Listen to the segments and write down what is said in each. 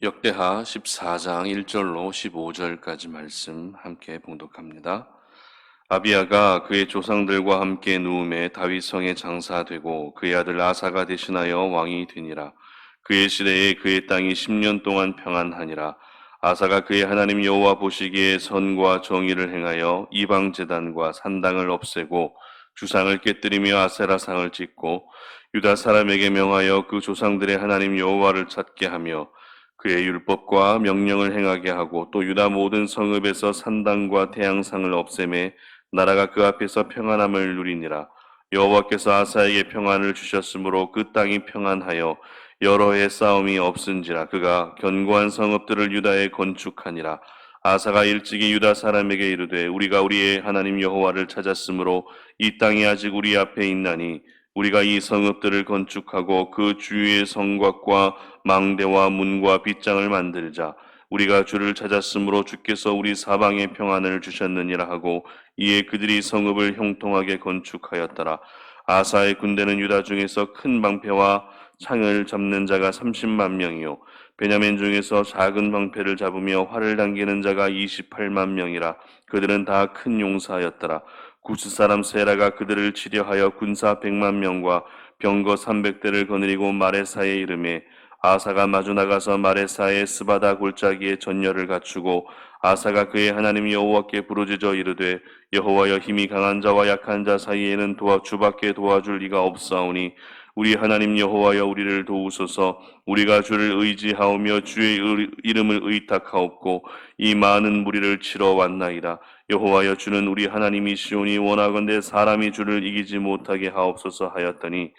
역대하 14장 1절로 15절까지 말씀 함께 봉독합니다. 아비야가 그의 조상들과 함께 누움에 다윗성에 장사되고 그의 아들 아사가 대신하여 왕이 되니라. 그의 시대에 그의 땅이 10년 동안 평안하니라. 아사가 그의 하나님 여호와 보시기에 선과 정의를 행하여 이방 제단과 산당을 없애고 주상을 깨뜨리며 아세라상을 짓고 유다 사람에게 명하여 그 조상들의 하나님 여호와를 찾게 하며 그의 율법과 명령을 행하게 하고 또 유다 모든 성읍에서 산당과 태양상을 없애매 나라가 그 앞에서 평안함을 누리니라. 여호와께서 아사에게 평안을 주셨으므로 그 땅이 평안하여 여러 해 싸움이 없은지라. 그가 견고한 성읍들을 유다에 건축하니라. 아사가 일찍이 유다 사람에게 이르되 우리가 우리의 하나님 여호와를 찾았으므로 이 땅이 아직 우리 앞에 있나니 우리가 이 성읍들을 건축하고 그 주위의 성곽과 망대와 문과 빗장을 만들자. 우리가 주를 찾았으므로 주께서 우리 사방에 평안을 주셨느니라 하고 이에 그들이 성읍을 형통하게 건축하였더라. 아사의 군대는 유다 중에서 큰 방패와 창을 잡는 자가 30만 명이요 베냐민 중에서 작은 방패를 잡으며 활을 당기는 자가 28만 명이라. 그들은 다 큰 용사였더라. 구스 사람 세라가 그들을 치려하여 군사 100만 명과 병거 300대를 거느리고 마레사에 이르매 아사가 마주 나가서 마레사의 스바다 골짜기에 전열을 갖추고 아사가 그의 하나님 여호와께 부르짖어 이르되 여호와여 힘이 강한 자와 약한 자 사이에는 주밖에 도와줄 리가 없사오니 우리 하나님 여호와여 우리를 도우소서. 우리가 주를 의지하오며 주의 이름을 의탁하옵고 이 많은 무리를 치러 왔나이다. 여호와여 주는 우리 하나님이시오니 원하건대 사람이 주를 이기지 못하게 하옵소서 하였더니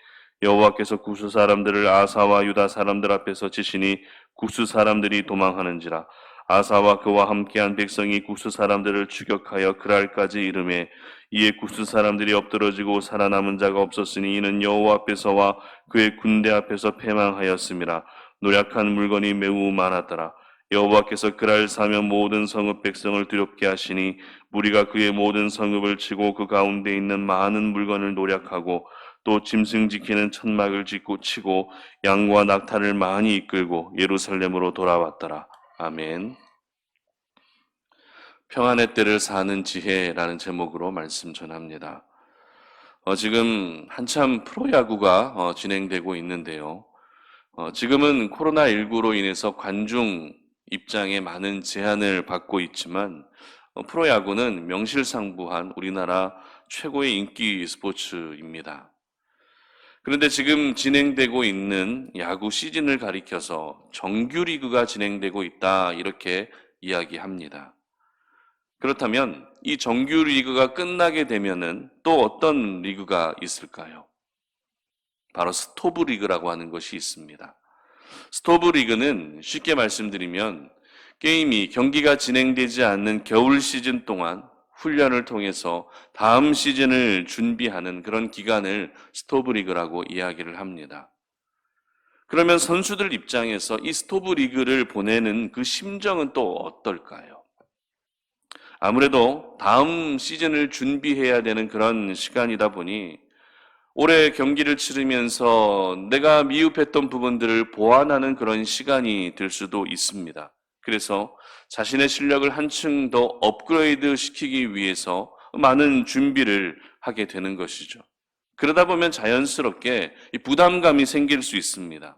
여호와께서 구스 사람들을 아사와 유다 사람들 앞에서 치시니 구스 사람들이 도망하는지라. 아사와 그와 함께한 백성이 구스 사람들을 추격하여 그랄까지 이르매 이에 구스 사람들이 엎드러지고 살아남은 자가 없었으니 이는 여호와 앞에서와 그의 군대 앞에서 패망하였음이라. 노략한 물건이 매우 많았더라. 여호와께서 그랄 사면 모든 성읍 백성을 두렵게 하시니 무리가 그의 모든 성읍을 치고 그 가운데 있는 많은 물건을 노략하고 또 짐승 지키는 천막을 치고 양과 낙타를 많이 이끌고 예루살렘으로 돌아왔더라. 아멘. 평안의 때를 사는 지혜라는 제목으로 말씀 전합니다. 지금 한참 프로야구가 진행되고 있는데요. 지금은 코로나19로 인해서 관중 입장에 많은 제한을 받고 있지만 프로야구는 명실상부한 우리나라 최고의 인기 스포츠입니다. 그런데 지금 진행되고 있는 야구 시즌을 가리켜서 정규리그가 진행되고 있다 이렇게 이야기합니다. 그렇다면 이 정규리그가 끝나게 되면은 또 어떤 리그가 있을까요? 바로 스토브리그라고 하는 것이 있습니다. 스토브리그는 쉽게 말씀드리면 경기가 진행되지 않는 겨울 시즌 동안 훈련을 통해서 다음 시즌을 준비하는 그런 기간을 스토브리그라고 이야기를 합니다. 그러면 선수들 입장에서 이 스토브리그를 보내는 그 심정은 또 어떨까요? 아무래도 다음 시즌을 준비해야 되는 그런 시간이다 보니 올해 경기를 치르면서 내가 미흡했던 부분들을 보완하는 그런 시간이 될 수도 있습니다. 그래서 자신의 실력을 한층 더 업그레이드 시키기 위해서 많은 준비를 하게 되는 것이죠. 그러다 보면 자연스럽게 이 부담감이 생길 수 있습니다.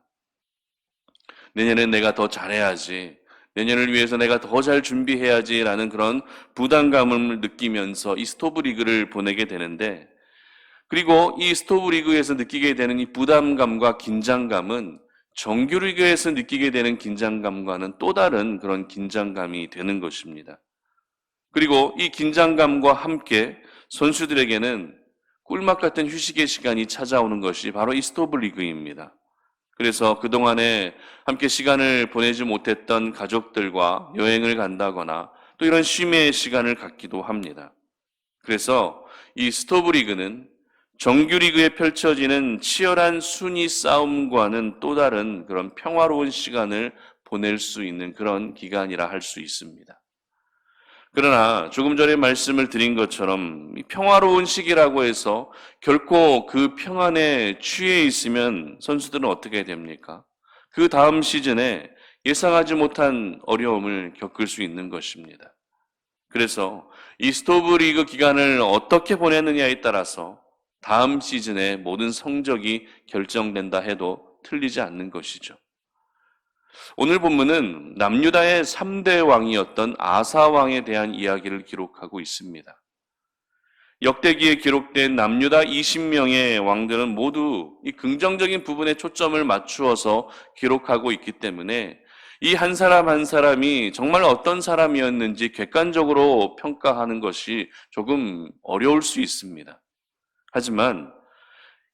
내년엔 내가 더 잘해야지, 내년을 위해서 내가 더 잘 준비해야지라는 그런 부담감을 느끼면서 이 스토브리그를 보내게 되는데, 그리고 이 스토브리그에서 느끼게 되는 이 부담감과 긴장감은 정규리그에서 느끼게 되는 긴장감과는 또 다른 그런 긴장감이 되는 것입니다. 그리고 이 긴장감과 함께 선수들에게는 꿀맛 같은 휴식의 시간이 찾아오는 것이 바로 이 스토브리그입니다. 그래서 그동안에 함께 시간을 보내지 못했던 가족들과 여행을 간다거나 또 이런 쉼의 시간을 갖기도 합니다. 그래서 이 스토브리그는 정규리그에 펼쳐지는 치열한 순위 싸움과는 또 다른 그런 평화로운 시간을 보낼 수 있는 그런 기간이라 할 수 있습니다. 그러나 조금 전에 말씀을 드린 것처럼 평화로운 시기라고 해서 결코 그 평안에 취해 있으면 선수들은 어떻게 됩니까? 그 다음 시즌에 예상하지 못한 어려움을 겪을 수 있는 것입니다. 그래서 이 스토브 리그 기간을 어떻게 보내느냐에 따라서 다음 시즌의 모든 성적이 결정된다 해도 틀리지 않는 것이죠. 오늘 본문은 남유다의 3대 왕이었던 아사 왕에 대한 이야기를 기록하고 있습니다. 역대기에 기록된 남유다 20명의 왕들은 모두 이 긍정적인 부분에 초점을 맞추어서 기록하고 있기 때문에 이 한 사람 한 사람이 정말 어떤 사람이었는지 객관적으로 평가하는 것이 조금 어려울 수 있습니다. 하지만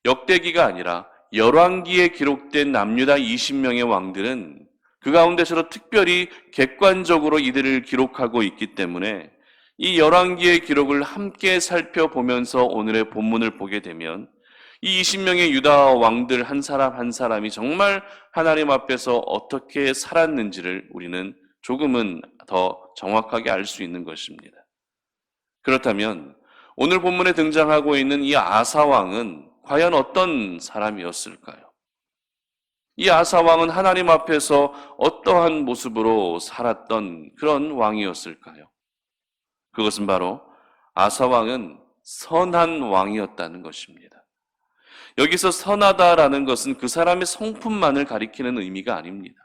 역대기가 아니라 열왕기에 기록된 남유다 20명의 왕들은 그 가운데서도 특별히 객관적으로 이들을 기록하고 있기 때문에 이 열왕기의 기록을 함께 살펴보면서 오늘의 본문을 보게 되면 이 20명의 유다 왕들 한 사람 한 사람이 정말 하나님 앞에서 어떻게 살았는지를 우리는 조금은 더 정확하게 알 수 있는 것입니다. 그렇다면 오늘 본문에 등장하고 있는 이 아사 왕은 과연 어떤 사람이었을까요? 이 아사 왕은 하나님 앞에서 어떠한 모습으로 살았던 그런 왕이었을까요? 그것은 바로 아사 왕은 선한 왕이었다는 것입니다. 여기서 선하다라는 것은 그 사람의 성품만을 가리키는 의미가 아닙니다.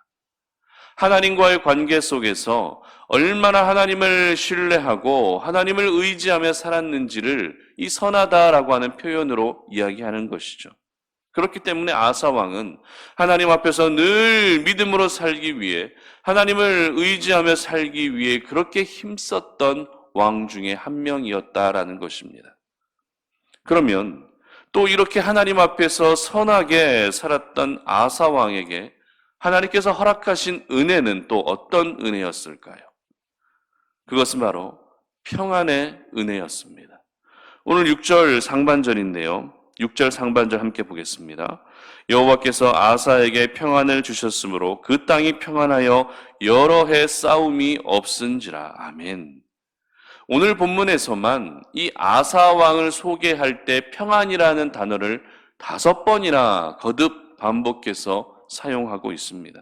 하나님과의 관계 속에서 얼마나 하나님을 신뢰하고 하나님을 의지하며 살았는지를 이 선하다라고 하는 표현으로 이야기하는 것이죠. 그렇기 때문에 아사 왕은 하나님 앞에서 늘 믿음으로 살기 위해 하나님을 의지하며 살기 위해 그렇게 힘썼던 왕 중에 한 명이었다라는 것입니다. 그러면 또 이렇게 하나님 앞에서 선하게 살았던 아사 왕에게 하나님께서 허락하신 은혜는 또 어떤 은혜였을까요? 그것은 바로 평안의 은혜였습니다. 오늘 6절 상반절인데요. 6절 상반절 함께 보겠습니다. 여호와께서 아사에게 평안을 주셨으므로 그 땅이 평안하여 여러 해 싸움이 없은지라. 아멘. 오늘 본문에서만 이 아사 왕을 소개할 때 평안이라는 단어를 5번이나 거듭 반복해서 사용하고 있습니다.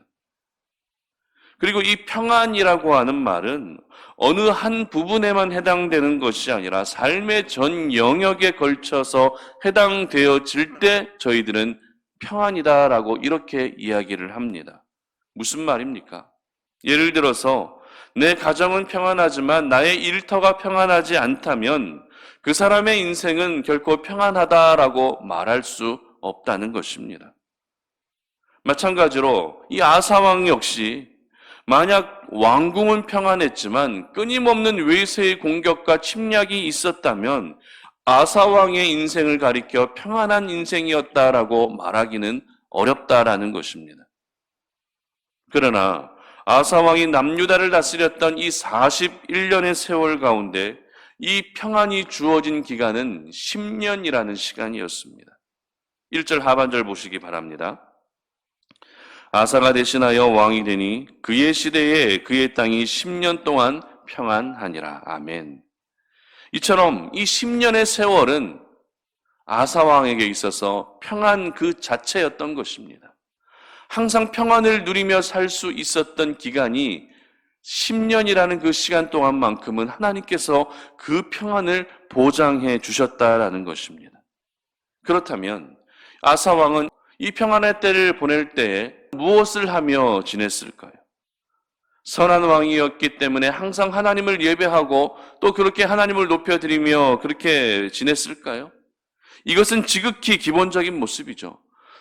그리고 이 평안이라고 하는 말은 어느 한 부분에만 해당되는 것이 아니라 삶의 전 영역에 걸쳐서 해당되어질 때 저희들은 평안이다라고 이렇게 이야기를 합니다. 무슨 말입니까? 예를 들어서 내 가정은 평안하지만 나의 일터가 평안하지 않다면 그 사람의 인생은 결코 평안하다라고 말할 수 없다는 것입니다. 마찬가지로 이 아사 왕 역시 만약 왕궁은 평안했지만 끊임없는 외세의 공격과 침략이 있었다면 아사 왕의 인생을 가리켜 평안한 인생이었다라고 말하기는 어렵다라는 것입니다. 그러나 아사 왕이 남유다를 다스렸던 이 41년의 세월 가운데 이 평안이 주어진 기간은 10년이라는 시간이었습니다. 1절 하반절 보시기 바랍니다. 아사가 대신하여 왕이 되니 그의 시대에 그의 땅이 10년 동안 평안하니라. 아멘. 이처럼 이 10년의 세월은 아사 왕에게 있어서 평안 그 자체였던 것입니다. 항상 평안을 누리며 살 수 있었던 기간이 10년이라는 그 시간 동안만큼은 하나님께서 그 평안을 보장해 주셨다라는 것입니다. 그렇다면 아사 왕은 이 평안의 때를 보낼 때에 무엇을 하며 지냈을까요? 선한 왕이었기 때문에 항상 하나님을 예배하고 또 그렇게 하나님을 높여드리며 그렇게 지냈을까요? 이것은 지극히 기본적인 모습이죠.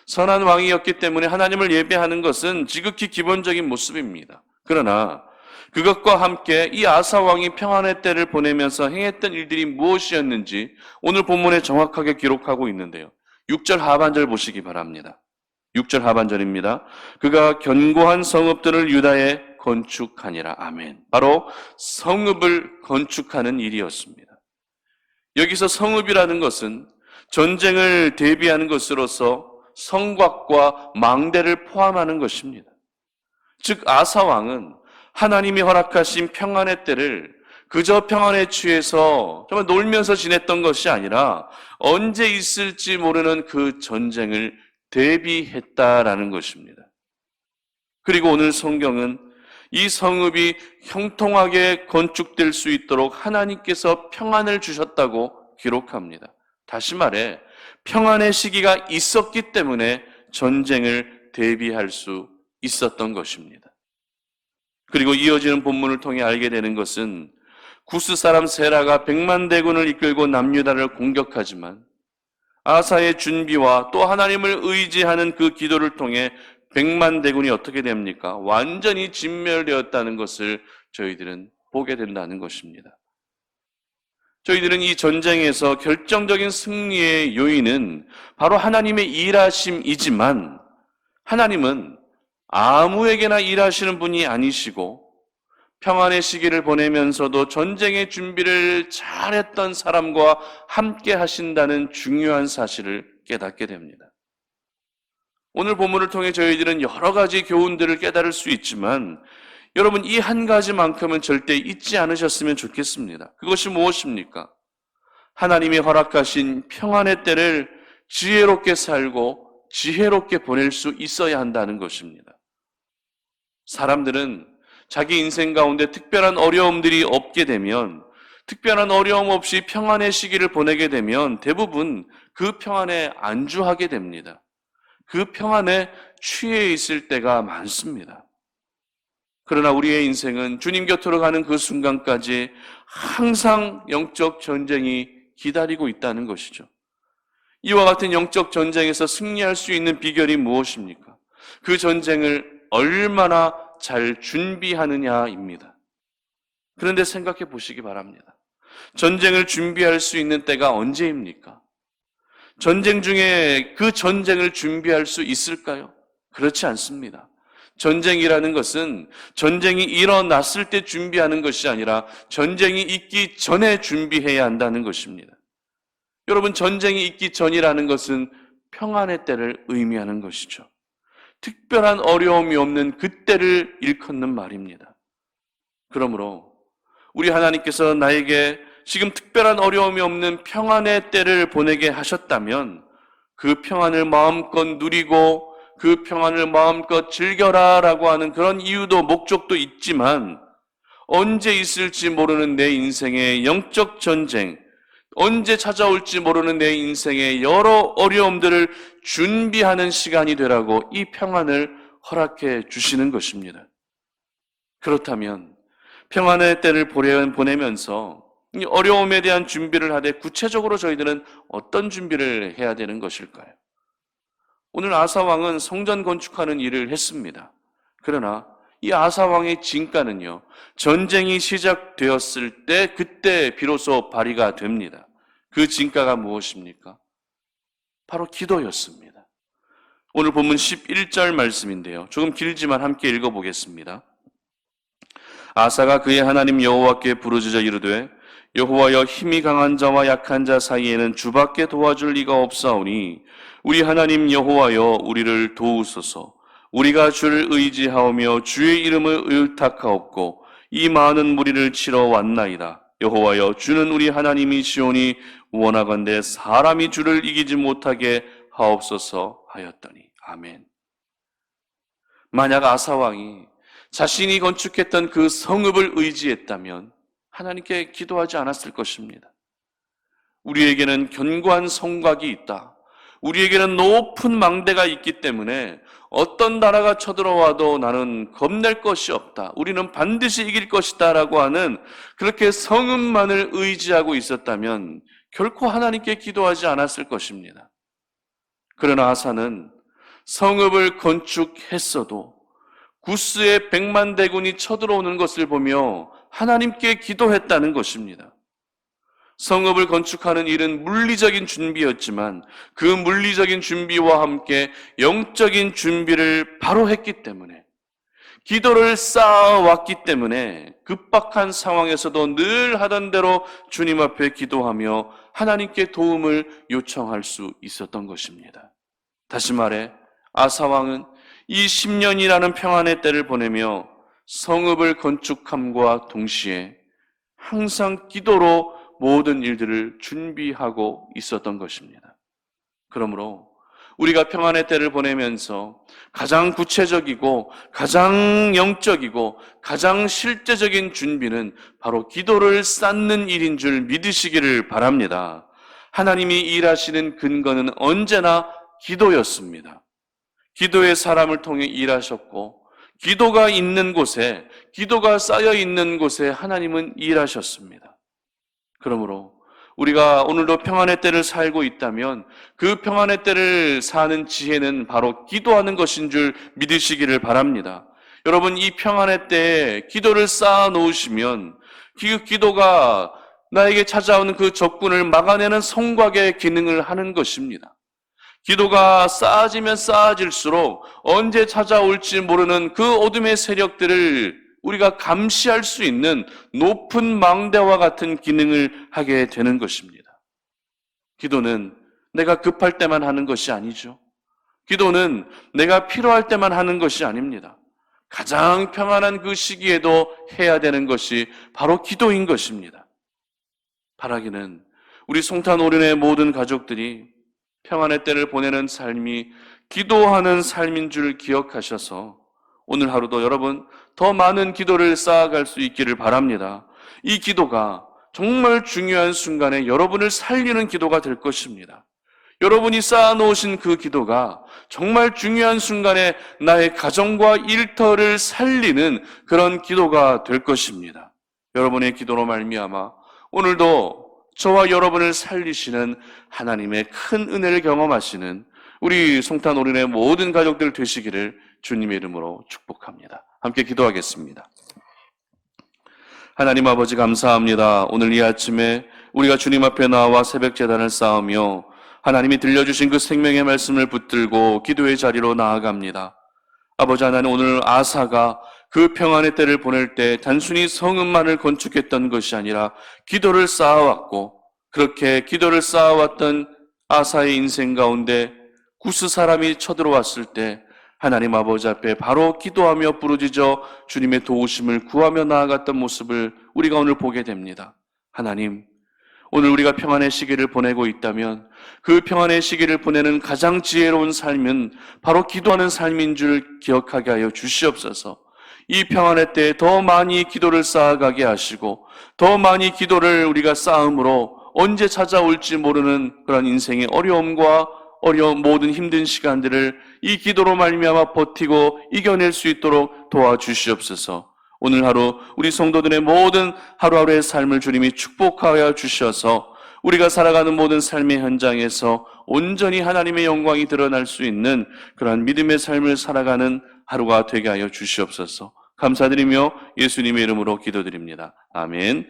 선한 왕이었기 때문에 하나님을 예배하는 것은 지극히 기본적인 모습입니다. 그러나 그것과 함께 이 아사 왕이 평안의 때를 보내면서 행했던 일들이 무엇이었는지 오늘 본문에 정확하게 기록하고 있는데요. 6절 하반절 보시기 바랍니다. 6절 하반절입니다. 그가 견고한 성읍들을 유다에 건축하니라. 아멘. 바로 성읍을 건축하는 일이었습니다. 여기서 성읍이라는 것은 전쟁을 대비하는 것으로서 성곽과 망대를 포함하는 것입니다. 즉 아사 왕은 하나님이 허락하신 평안의 때를 그저 평안에 취해서 정말 놀면서 지냈던 것이 아니라 언제 있을지 모르는 그 전쟁을 대비했다라는 것입니다. 그리고 오늘 성경은 이 성읍이 형통하게 건축될 수 있도록 하나님께서 평안을 주셨다고 기록합니다. 다시 말해 평안의 시기가 있었기 때문에 전쟁을 대비할 수 있었던 것입니다. 그리고 이어지는 본문을 통해 알게 되는 것은 구스 사람 세라가 100만 대군을 이끌고 남유다를 공격하지만 아사의 준비와 또 하나님을 의지하는 그 기도를 통해 100만 대군이 어떻게 됩니까? 완전히 진멸되었다는 것을 저희들은 보게 된다는 것입니다. 저희들은 이 전쟁에서 결정적인 승리의 요인은 바로 하나님의 일하심이지만 하나님은 아무에게나 일하시는 분이 아니시고 평안의 시기를 보내면서도 전쟁의 준비를 잘했던 사람과 함께 하신다는 중요한 사실을 깨닫게 됩니다. 오늘 본문을 통해 저희들은 여러 가지 교훈들을 깨달을 수 있지만 여러분 이 한 가지만큼은 절대 잊지 않으셨으면 좋겠습니다. 그것이 무엇입니까? 하나님이 허락하신 평안의 때를 지혜롭게 살고 지혜롭게 보낼 수 있어야 한다는 것입니다. 사람들은 자기 인생 가운데 특별한 어려움들이 없게 되면, 특별한 어려움 없이 평안의 시기를 보내게 되면 대부분 그 평안에 안주하게 됩니다. 그 평안에 취해 있을 때가 많습니다. 그러나 우리의 인생은 주님 곁으로 가는 그 순간까지 항상 영적 전쟁이 기다리고 있다는 것이죠. 이와 같은 영적 전쟁에서 승리할 수 있는 비결이 무엇입니까? 그 전쟁을 얼마나 잘 준비하느냐입니다. 그런데 생각해 보시기 바랍니다. 전쟁을 준비할 수 있는 때가 언제입니까? 전쟁 중에 그 전쟁을 준비할 수 있을까요? 그렇지 않습니다. 전쟁이라는 것은 전쟁이 일어났을 때 준비하는 것이 아니라 전쟁이 있기 전에 준비해야 한다는 것입니다. 여러분, 전쟁이 있기 전이라는 것은 평안의 때를 의미하는 것이죠. 특별한 어려움이 없는 그때를 일컫는 말입니다. 그러므로 우리 하나님께서 나에게 지금 특별한 어려움이 없는 평안의 때를 보내게 하셨다면 그 평안을 마음껏 누리고 그 평안을 마음껏 즐겨라 라고 하는 그런 이유도 목적도 있지만 언제 있을지 모르는 내 인생의 영적 전쟁, 언제 찾아올지 모르는 내 인생의 여러 어려움들을 준비하는 시간이 되라고 이 평안을 허락해 주시는 것입니다. 그렇다면 평안의 때를 보내면서 이 어려움에 대한 준비를 하되 구체적으로 저희들은 어떤 준비를 해야 되는 것일까요? 오늘 아사왕은 성전 건축하는 일을 했습니다. 그러나 이 아사왕의 진가는요, 전쟁이 시작되었을 때 그때 비로소 발휘가 됩니다. 그 진가가 무엇입니까? 바로 기도였습니다. 오늘 본문 11절 말씀인데요. 조금 길지만 함께 읽어보겠습니다. 아사가 그의 하나님 여호와께 부르짖어 이르되 여호와여, 힘이 강한 자와 약한 자 사이에는 주밖에 도와줄 리가 없사오니 우리 하나님 여호와여, 우리를 도우소서. 우리가 주를 의지하오며 주의 이름을 의탁하옵고 이 많은 무리를 치러 왔나이다. 여호와여, 주는 우리 하나님이시오니 원하건대 사람이 주를 이기지 못하게 하옵소서 하였더니. 아멘. 만약 아사왕이 자신이 건축했던 그 성읍을 의지했다면 하나님께 기도하지 않았을 것입니다. 우리에게는 견고한 성곽이 있다. 우리에게는 높은 망대가 있기 때문에 어떤 나라가 쳐들어와도 나는 겁낼 것이 없다. 우리는 반드시 이길 것이다 라고 하는 그렇게 성읍만을 의지하고 있었다면 결코 하나님께 기도하지 않았을 것입니다. 그러나 아사는 성읍을 건축했어도 구스의 100만 대군이 쳐들어오는 것을 보며 하나님께 기도했다는 것입니다. 성읍을 건축하는 일은 물리적인 준비였지만 그 물리적인 준비와 함께 영적인 준비를 바로 했기 때문에, 기도를 쌓아왔기 때문에 급박한 상황에서도 늘 하던 대로 주님 앞에 기도하며 하나님께 도움을 요청할 수 있었던 것입니다. 다시 말해 아사왕은 이 10년이라는 평안의 때를 보내며 성읍을 건축함과 동시에 항상 기도로 모든 일들을 준비하고 있었던 것입니다. 그러므로 우리가 평안의 때를 보내면서 가장 구체적이고 가장 영적이고 가장 실제적인 준비는 바로 기도를 쌓는 일인 줄 믿으시기를 바랍니다. 하나님이 일하시는 근거는 언제나 기도였습니다. 기도의 사람을 통해 일하셨고 기도가 있는 곳에, 기도가 쌓여 있는 곳에 하나님은 일하셨습니다. 그러므로 우리가 오늘도 평안의 때를 살고 있다면 그 평안의 때를 사는 지혜는 바로 기도하는 것인 줄 믿으시기를 바랍니다. 여러분, 이 평안의 때에 기도를 쌓아 놓으시면 그 기도가 나에게 찾아오는 그 적군을 막아내는 성곽의 기능을 하는 것입니다. 기도가 쌓아지면 쌓아질수록 언제 찾아올지 모르는 그 어둠의 세력들을 우리가 감시할 수 있는 높은 망대와 같은 기능을 하게 되는 것입니다. 기도는 내가 급할 때만 하는 것이 아니죠. 기도는 내가 필요할 때만 하는 것이 아닙니다. 가장 평안한 그 시기에도 해야 되는 것이 바로 기도인 것입니다. 바라기는 우리 송탄오륜의 모든 가족들이 평안의 때를 보내는 삶이 기도하는 삶인 줄 기억하셔서 오늘 하루도 여러분 더 많은 기도를 쌓아갈 수 있기를 바랍니다. 이 기도가 정말 중요한 순간에 여러분을 살리는 기도가 될 것입니다. 여러분이 쌓아놓으신 그 기도가 정말 중요한 순간에 나의 가정과 일터를 살리는 그런 기도가 될 것입니다. 여러분의 기도로 말미암아 오늘도 저와 여러분을 살리시는 하나님의 큰 은혜를 경험하시는 우리 송탄오륜의 모든 가족들 되시기를 주님의 이름으로 축복합니다. 함께 기도하겠습니다. 하나님 아버지 감사합니다. 오늘 이 아침에 우리가 주님 앞에 나와 새벽 제단을 쌓으며 하나님이 들려주신 그 생명의 말씀을 붙들고 기도의 자리로 나아갑니다. 아버지 하나님, 오늘 아사가 그 평안의 때를 보낼 때 단순히 성읍만을 건축했던 것이 아니라 기도를 쌓아왔고, 그렇게 기도를 쌓아왔던 아사의 인생 가운데 구스 사람이 쳐들어왔을 때 하나님 아버지 앞에 바로 기도하며 부르짖어 주님의 도우심을 구하며 나아갔던 모습을 우리가 오늘 보게 됩니다. 하나님, 오늘 우리가 평안의 시기를 보내고 있다면 그 평안의 시기를 보내는 가장 지혜로운 삶은 바로 기도하는 삶인 줄 기억하게 하여 주시옵소서. 이 평안의 때에 더 많이 기도를 쌓아가게 하시고 더 많이 기도를 우리가 쌓음으로 언제 찾아올지 모르는 그런 인생의 어려움과 어려운 모든 힘든 시간들을 이 기도로 말미암아 버티고 이겨낼 수 있도록 도와주시옵소서. 오늘 하루 우리 성도들의 모든 하루하루의 삶을 주님이 축복하여 주셔서 우리가 살아가는 모든 삶의 현장에서 온전히 하나님의 영광이 드러날 수 있는 그러한 믿음의 삶을 살아가는 하루가 되게 하여 주시옵소서. 감사드리며 예수님의 이름으로 기도드립니다. 아멘.